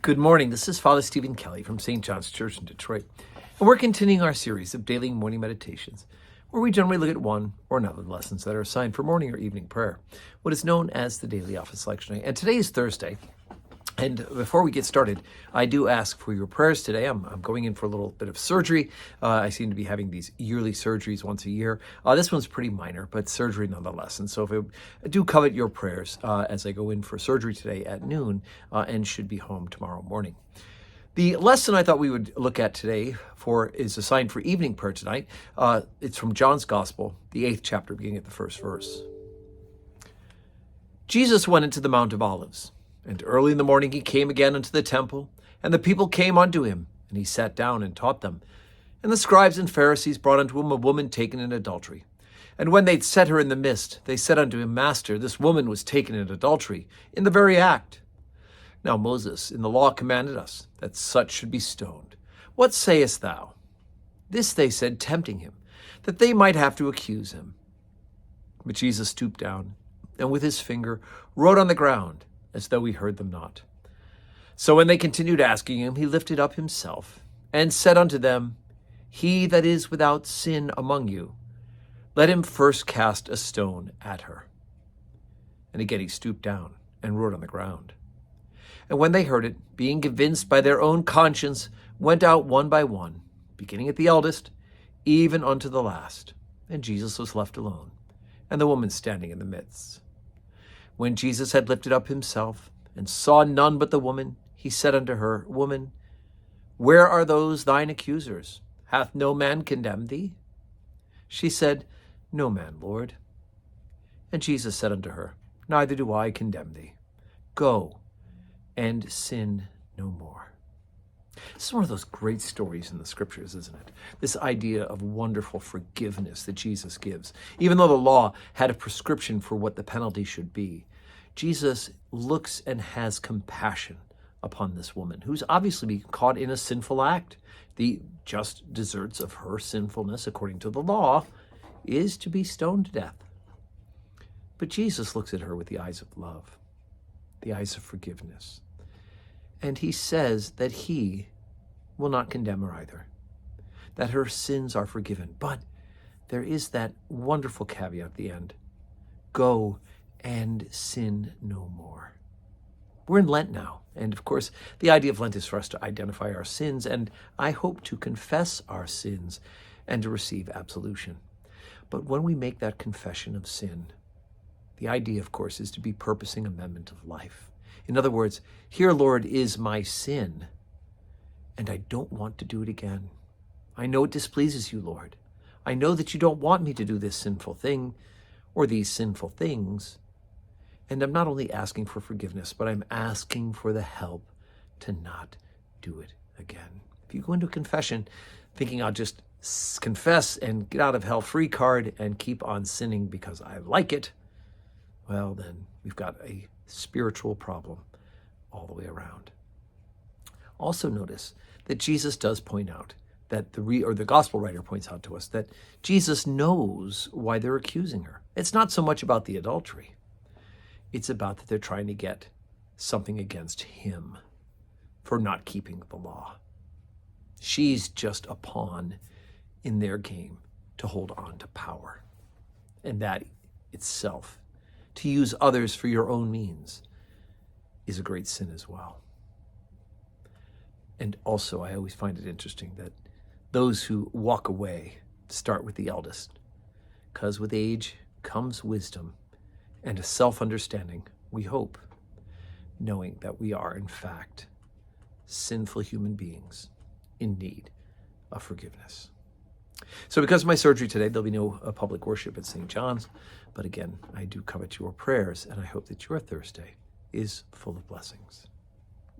Good morning. This is Father Stephen Kelly from St. John's Church in Detroit, and we're continuing our series of daily morning meditations, where we generally look at one or another of the lessons that are assigned for morning or evening prayer, what is known as the Daily Office Lectionary. And today is Thursday, and before we get started, I do ask for your prayers today. I'm going in for a little bit of surgery. I seem to be having these yearly surgeries once a year. This one's pretty minor, but surgery nonetheless. And so I do covet your prayers as I go in for surgery today at noon and should be home tomorrow morning. The lesson I thought we would look at today is assigned for evening prayer tonight. It's from John's Gospel, the 8th chapter, beginning at the first verse. Jesus went into the Mount of Olives. And early in the morning he came again unto the temple, and the people came unto him, and he sat down and taught them. And the scribes and Pharisees brought unto him a woman taken in adultery. And when they'd set her in the midst, they said unto him, Master, this woman was taken in adultery, in the very act. Now Moses in the law commanded us that such should be stoned. What sayest thou? This they said, tempting him, that they might have to accuse him. But Jesus stooped down, and with his finger wrote on the ground, as though he heard them not. So when they continued asking him, he lifted up himself, and said unto them, He that is without sin among you, let him first cast a stone at her. And again he stooped down, and wrote on the ground. And when they heard it, being convinced by their own conscience, went out one by one, beginning at the eldest, even unto the last. And Jesus was left alone, and the woman standing in the midst. When Jesus had lifted up himself, and saw none but the woman, he said unto her, Woman, where are those thine accusers? Hath no man condemned thee? She said, No man, Lord. And Jesus said unto her, Neither do I condemn thee. Go, and sin no more. This is one of those great stories in the scriptures, isn't it? This idea of wonderful forgiveness that Jesus gives. Even though the law had a prescription for what the penalty should be, Jesus looks and has compassion upon this woman, who's obviously been caught in a sinful act. The just deserts of her sinfulness, according to the law, is to be stoned to death. But Jesus looks at her with the eyes of love, the eyes of forgiveness. And he says that he will not condemn her either, that her sins are forgiven. But there is that wonderful caveat at the end. Go and sin no more. We're in Lent now. And of course, the idea of Lent is for us to identify our sins, and I hope to confess our sins and to receive absolution. But when we make that confession of sin, the idea, of course, is to be purposing amendment of life. In other words, here, Lord, is my sin, and I don't want to do it again. I know it displeases you, Lord. I know that you don't want me to do this sinful thing or these sinful things. And I'm not only asking for forgiveness, but I'm asking for the help to not do it again. If you go into confession thinking I'll just confess and get out of hell free card and keep on sinning because I like it, well, then we've got a spiritual problem all the way around. Also notice that Jesus does point out that the gospel writer points out to us that Jesus knows why they're accusing her. It's not so much about the adultery. It's about that they're trying to get something against him for not keeping the law. She's just a pawn in their game to hold on to power. And that itself, to use others for your own means, is a great sin as well. And also, I always find it interesting that those who walk away start with the eldest, because with age comes wisdom and a self-understanding, we hope, knowing that we are, in fact, sinful human beings in need of forgiveness. So because of my surgery today, there'll be no public worship at St. John's. But again, I do covet your prayers, and I hope that your Thursday is full of blessings.